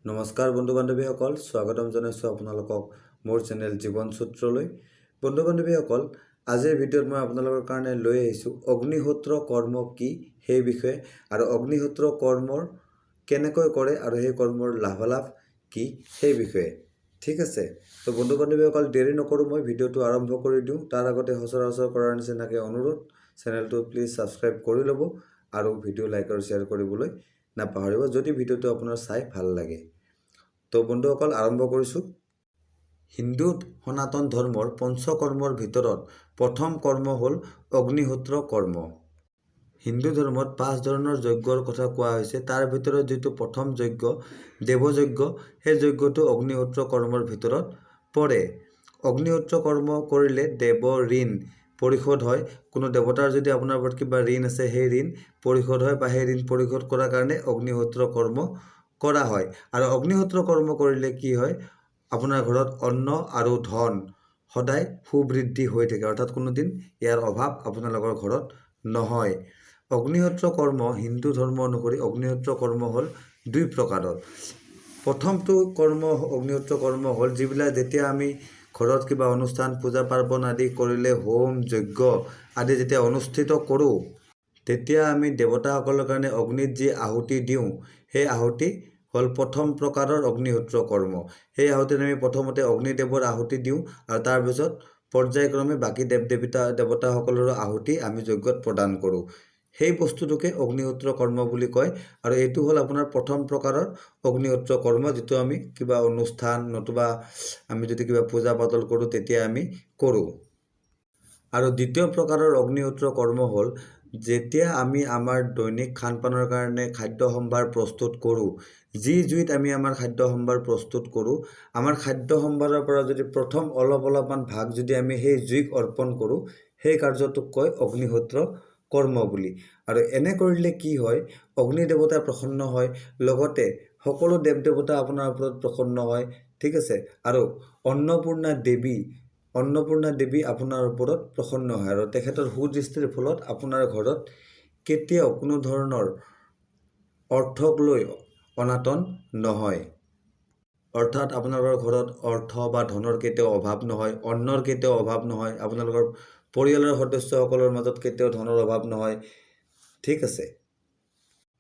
নমস্কাৰ বন্ধু বান্ধৱীসকল, স্বাগতম জনাইছোঁ আপোনালোকক মোৰ চেনেল জীৱন সূত্ৰলৈ। বন্ধু বান্ধৱীসকল, আজিৰ ভিডিঅ'ত মই আপোনালোকৰ কাৰণে লৈ আহিছোঁ অগ্নিহোত্ৰ কৰ্ম কি সেই বিষয়ে, আৰু অগ্নিহোত্ৰ কৰ্মৰ কেনেকৈ কৰে আৰু সেই কৰ্মৰ লাভালাভ কি সেই বিষয়ে। ঠিক আছে, তো বন্ধু বান্ধৱীসকল, দেৰি নকৰোঁ, মই ভিডিঅ'টো আৰম্ভ কৰি দিওঁ। তাৰ আগতে সচৰাচৰ কৰাৰ নিচিনাকৈ অনুৰোধ, চেনেলটো প্লিজ ছাবস্ক্ৰাইব কৰি ল'ব আৰু ভিডিঅ' লাইক আৰু শ্বেয়াৰ কৰিবলৈ নাপাহৰিব যদি ভিডিঅ'টো আপোনাৰ চাই ভাল লাগে। তো বন্ধুসকল, আৰম্ভ কৰিছোঁ। হিন্দু সনাতন ধৰ্মৰ পঞ্চকৰ্মৰ ভিতৰত প্ৰথম কৰ্ম হ'ল অগ্নিহোত্ৰ কৰ্ম। হিন্দু ধৰ্মত 5 ধৰণৰ যজ্ঞৰ কথা কোৱা হৈছে। তাৰ ভিতৰত যিটো প্ৰথম যজ্ঞ, দেৱযজ্ঞ, সেই যজ্ঞটো অগ্নিহোত্ৰ কৰ্মৰ ভিতৰত পৰে। অগ্নিহোত্ৰ কৰ্ম কৰিলে দেৱ ঋণ পৰিশোধ হয়। কোনো দেৱতাৰ যদি আপোনাৰ ওপৰত কিবা ঋণ আছে, সেই ঋণ পৰিশোধ হয়, বা সেই ঋণ পৰিশোধ কৰাৰ কাৰণে অগ্নিহোত্ৰ কৰ্ম কৰা হয়। আৰু অগ্নিহোত্ৰ কৰ্ম কৰিলে কি হয়, আপোনাৰ ঘৰত অন্ন আৰু ধন সদায় সুবৃদ্ধি হৈ থাকে, অৰ্থাৎ কোনোদিন ইয়াৰ অভাৱ আপোনালোকৰ ঘৰত নহয়। অগ্নিহোত্ৰ কৰ্ম হিন্দু ধৰ্ম অনুসৰি অগ্নিহোত্ৰ কৰ্ম হ'ল 2 প্ৰকাৰৰ। প্ৰথমটো কৰ্ম অগ্নিহোত্ৰ কৰ্ম হ'ল যিবিলাক যেতিয়া আমি ঘৰত কিবা অনুষ্ঠান পূজা পাৰ্বণ আদি কৰিলে, হোম যজ্ঞ আদি যেতিয়া অনুষ্ঠিত কৰোঁ, তেতিয়া আমি দেৱতাসকলৰ কাৰণে অগ্নিত যি আহুতি দিওঁ, সেই আহুতি হ'ল প্ৰথম প্ৰকাৰৰ অগ্নিহোত্ৰ কৰ্ম। সেই আহুতিত আমি প্ৰথমতে অগ্নিদেৱৰ আহুতি দিওঁ, আৰু তাৰপিছত পৰ্যায়ক্ৰমে বাকী দেৱতাসকলৰো আহুতি আমি যজ্ঞত প্ৰদান কৰোঁ। সেই বস্তুটোকে অগ্নিহোত্ৰ কৰ্ম বুলি কয়। আৰু এইটো হ'ল আপোনাৰ প্ৰথম প্ৰকাৰৰ অগ্নিহোত্ৰ কৰ্ম, যিটো আমি কিবা অনুষ্ঠান নতুবা আমি যদি কিবা পূজা পাতল কৰোঁ তেতিয়া আমি কৰোঁ। আৰু দ্বিতীয় প্ৰকাৰৰ অগ্নিহোত্ৰ কৰ্ম হ'ল যেতিয়া আমি আমাৰ দৈনিক খান পানৰ কাৰণে খাদ্য সম্ভাৰ প্ৰস্তুত কৰোঁ। যি জুইত আমি আমাৰ খাদ্য সম্ভাৰ প্ৰস্তুত কৰোঁ, আমাৰ খাদ্য সম্ভাৰৰ পৰা যদি প্ৰথম অলপমান ভাগ যদি আমি সেই জুইক অৰ্পণ কৰোঁ, সেই কাৰ্যটোক কয় অগ্নিহোত্ৰ কৰ্ম বুলি। আৰু এনে কৰিলে কি হয়, অগ্নি দেৱতা প্ৰসন্ন হয়, লগতে সকলো দেৱ দেৱতা আপোনাৰ ওপৰত প্ৰসন্ন হয়। ঠিক আছে, আৰু অন্নপূৰ্ণা দেৱী আপোনাৰ ওপৰত প্ৰসন্ন হয়, আৰু তেখেতৰ সুদৃষ্টিৰ ফলত আপোনাৰ ঘৰত কেতিয়াও কোনো ধৰণৰ অৰ্থক লৈ অনাটন নহয়। অৰ্থাৎ আপোনালোকৰ ঘৰত অৰ্থ বা ধনৰ কেতিয়াও অভাৱ নহয়, অন্নৰ কেতিয়াও অভাৱ নহয়, আপোনালোকৰ পৰিয়ালৰ সদস্যসকলৰ মাজত কেতিয়াও ধনৰ অভাৱ নহয়। ঠিক আছে,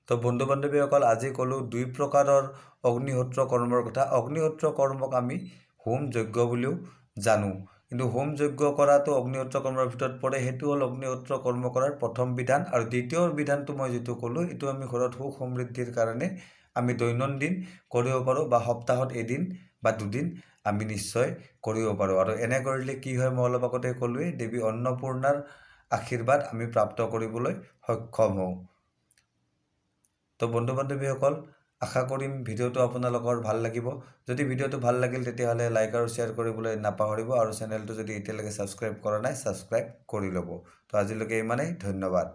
তো বন্ধু বান্ধৱীসকল, আজি ক'লোঁ 2 প্ৰকাৰৰ অগ্নিহোত্ৰ কৰ্মৰ কথা। অগ্নিহোত্ৰ কৰ্মক আমি হোম যজ্ঞ বুলিও জানো, কিন্তু হোম যজ্ঞ কৰাটো অগ্নিহোত্ৰ কৰ্মৰ ভিতৰত পৰে। সেইটো হ'ল অগ্নিহোত্ৰ কৰ্ম কৰাৰ প্ৰথম বিধান। আৰু দ্বিতীয় বিধানটো মই যিটো ক'লোঁ, এইটো আমি ঘৰত সুখ সমৃদ্ধিৰ কাৰণে আমি দৈনন্দিন কৰিব পাৰোঁ, বা সপ্তাহত এদিন বা 2 দিন আমি নিশ্চয় কৰিব পাৰোঁ। আৰু এনে কৰিলে কি হয়, মই অলপ আগতে ক'লোৱেই, দেৱী অন্নপূৰ্ণাৰ আশীৰ্বাদ আমি প্ৰাপ্ত কৰিবলৈ সক্ষম হওঁ। তো বন্ধু বান্ধৱীসকল, আশা কৰিম ভিডিঅ'টো আপোনালোকৰ ভাল লাগিব। যদি ভিডিঅ'টো ভাল লাগিল তেতিয়াহ'লে লাইক আৰু শ্বেয়াৰ কৰিবলৈ নাপাহৰিব, আৰু চেনেলটো যদি এতিয়ালৈকে ছাবস্ক্ৰাইব কৰা নাই, ছাবস্ক্ৰাইব কৰি ল'ব। তো আজিলৈকে ইমানেই, ধন্যবাদ।